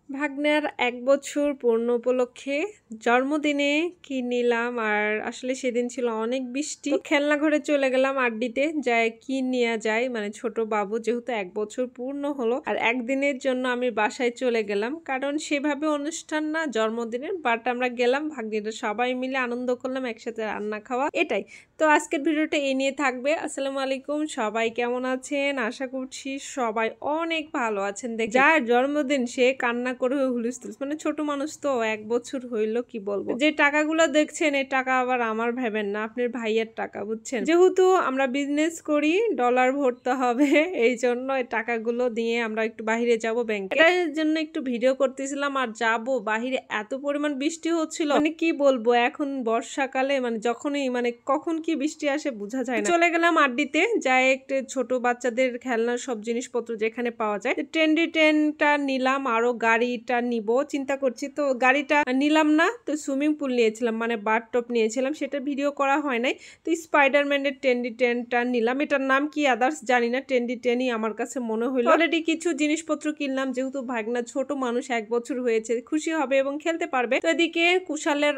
ভাগ্নের ১ বছর পূর্ণ উপলক্ষে জন্মদিনে কি নিলাম। আর আসলে সেদিন ছিল অনেক বৃষ্টি, খেলনা ঘরে চলে গেলাম আড্ডিতে, যায় কি নেওয়া যায়, মানে ছোট বাবু যেহেতু ১ বছর পূর্ণ হলো আর একদিনের জন্য আমি বাসায় চলে গেলাম, কারণ সেভাবে অনুষ্ঠান না জন্মদিনের, বাট আমরা গেলাম ভাগ্নিরা সবাই মিলে আনন্দ করলাম, একসাথে রান্না খাওয়া, এটাই। তো আজকের ভিডিওটা এই নিয়ে থাকবে। আসসালামু আলাইকুম, সবাই কেমন আছেন? আশা করছি সবাই অনেক ভালো আছেন। যার জন্মদিন সে কান্না করে হুলস্থুল, মানে ছোট মানুষ তো, ১ বছর হইলো, কি বলবো। যে টাকাগুলো দেখছেন এই টাকা আবার আমার ভাবেন না, আপনার ভাইয়ের টাকা, বুঝছেন। যেহেতু আমরা বিজনেস করি, ডলার ভরতে হবে, এই জন্য এই টাকাগুলো দিয়ে আমরা একটু বাহিরে যাব ব্যাংকে, এটার জন্য একটু ভিডিও করতেছিলাম। আর যাব বাহিরে, এত পরিমাণ বৃষ্টি হচ্ছিল, মানে কি বলবো, এখন বর্ষাকালে মানে যখনই মানে কখন কি বৃষ্টি আসে বোঝা যায় না। চলে গেলাম আড্ডিতে, যাই একটু ছোট বাচ্চাদের খেলনার সব জিনিসপত্র যেখানে পাওয়া যায়, ট্রেন্ডি ট্রেনটা নিলাম, আরো গাড়িটা নিব চিন্তা করছি। তো গাড়িটা নিলাম না, তো সুইমিং পুল নিয়েছিলাম, মানে বাথ টব নিয়েছিলাম, সেটা ভিডিও করা হয় নাই। তো স্পাইডারম্যানের ট্রেন্ডি ট্রেনটা নিলাম, এটার নাম কি আদার্স জানি না, ট্রেন্ডি ট্রেনই আমার কাছে মনে হইলো। অলরেডি কিছু জিনিসপত্র কিনলাম, যেহেতু ভাগনা ছোট মানুষ, ১ বছর হয়েছে, খুশি হবে এবং খেলতে পারবে। তো এদিকে কুশালের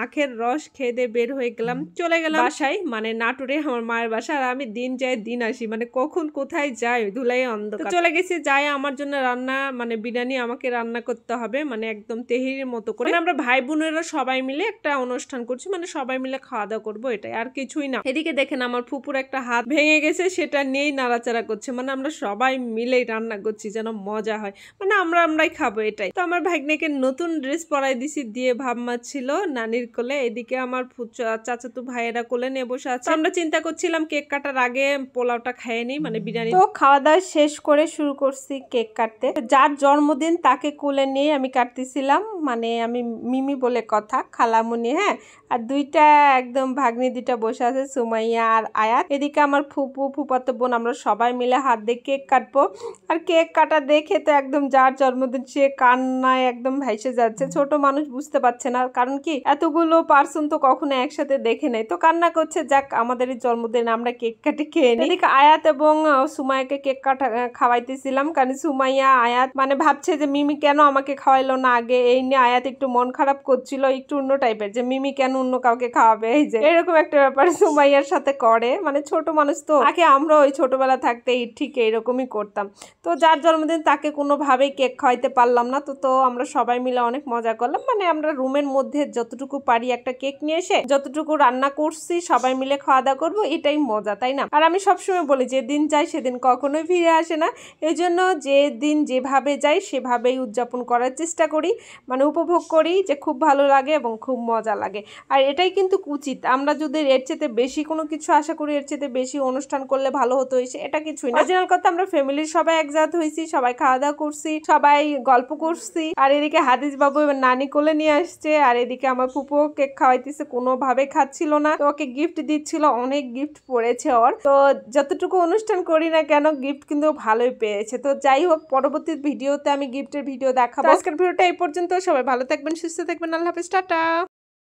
আখের রস খেয়ে দিয়ে বের হয়ে গেলাম, চলে গেলাম বাসায়, মানে নাটোরে আমার মায়ের বাসা। আর আমি দিন যাই দিন আসি, মানে কখন কোথায় যাই ধুলাই অন্ধকার। চলে গেছি, যাই আমার জন্য রান্না, মানে বিরিয়ানি আমাকে রান্না করতে হবে, মানে একদম তেহেরির মতো করে। আমরা ভাই বোনেরা সবাই মিলে একটা অনুষ্ঠান করছি, মানে সবাই মিলে খাওয়া দাওয়া করবো, এটাই, আর কিছুই না। এদিকে দেখেন আমার ফুপুর একটা হাত ভেঙে গেছে, সেটা নিয়েই নাড়াচাড়া করছে, মানে আমরা সবাই মিলেই রান্না করছি যেন মজা হয়, মানে আমরাই খাবো, এটাই। তো আমার ভাগ্নেকে নতুন ড্রেস পরাই দিছি, দিয়ে ভাব মারছিল নানির কোলে। এদিকে আমার চাচাতো ভাইয়েরা কোলে নিয়ে বসে আছে। আমরা চিন্তা করছিলাম কেক কাটার আগে পোলাওটা খেয়ে নিই, মানে বিরিয়ানি। তো খাওয়া দাওয়া শেষ করে শুরু করছি কেক কাটতে। যার জন্মদিন তাকে কোলে নিয়ে আমি কাটতেছিলাম, মানে আমি মিমি বলে কথা, খালামুনি, হ্যাঁ। আর দুইটা একদম ভাগ্নি দুইটা বসে আছে, সুমাইয়া আর আয়াত। এদিকে আমার ফুপাতো বোন, আমরা সবাই মিলে হাত দিয়ে কেক কাটবো। আর কেক কাটা দেখে তো একদম যার জন্মদিন সে কান্নায় একদম ভাইসে যাচ্ছে। ছোট মানুষ বুঝতে পারছে না, কারণ কি এতগুলো পার্সন তো কখনো একসাথে দেখে নেই, তো কান্না করছে। যাক, আমাদের জন্মদিন আমরা কেক কাটে খেয়ে নিই। এদিকে আয়াত এবং সুমাইয়াকে কেক কাটা খাওয়াইতেছিলাম, কারণ সুমাইয়া আয়াত মানে ভাবছে যে মিমি কেন আমাকে খাওয়াইলো না আগে, এই নিয়ে আয়াত একটু মন খারাপ করছিল, একটু অন্য টাইপের, যে মিমি কেন অন্য কাউকে খাওয়াবে, এই যে এরকম একটা ব্যাপার সুমাইয়ার সাথে করে। মানে ছোট মানুষ তো, আগে আমরা ওই ছোটবেলা থাকতে ঠিক এইরকমই করতাম। তো যার জন্মদিন তাকে কোনোভাবেই কেক খাওয়াইতে পারলাম না, তো আমরা সবাই মিলে অনেক মজা করলাম। মানে আমরা রুমের মধ্যে যতটুকু পারি একটা কেক নিয়ে এসে যতটুকু রান্না করছি সবাই মিলে খাওয়া দাওয়া করবো, এটাই মজা, তাই না? আর আমি সবসময় বলি, যেদিন যাই সেদিন কখনোই ফিরে আসে না, এই জন্য যে দিন যেভাবে যাই সেভাবেই উদযাপন করার চেষ্টা করি, মানে উপভোগ করি, যে খুব ভালো লাগে এবং খুব মজা লাগে। আর এটাই কিন্তু উচিত, আমরা যদি এর চেয়ে বেশি কোনো কিছু আশা করি, এর চেয়ে বেশি অনুষ্ঠান করলে ভালো হতো, এটা কিছুই না। অরিজিনাল কথা, আমরা ফ্যামিলির সবাই একজাত হয়েছি, সবাই খাওয়া দাওয়া করছি, সবাই গল্প করছি। আর এদিকে হাদিস বাবু এবার নানি কোলে নিয়ে আসছে, আর এদিকে আমার ফুপু কেক খাওয়াইতেছে, কোনোভাবে খাচ্ছিল না, তো ওকে গিফট দিচ্ছিল, অনেক গিফট পড়েছে ওর। তো যতটুকু অনুষ্ঠান করি না কেন গিফট কিন্তু ভালোই পেয়েছে। তো যাই হোক, পরবর্তী ভিডিওতে আমি গিফটের ভিডিও দেখাবো। আজকের ভিডিওটা এই পর্যন্ত, সবাই ভালো থাকবেন, সুস্থ থাকবেন, আল্লাহ হাফেজ, টাটা।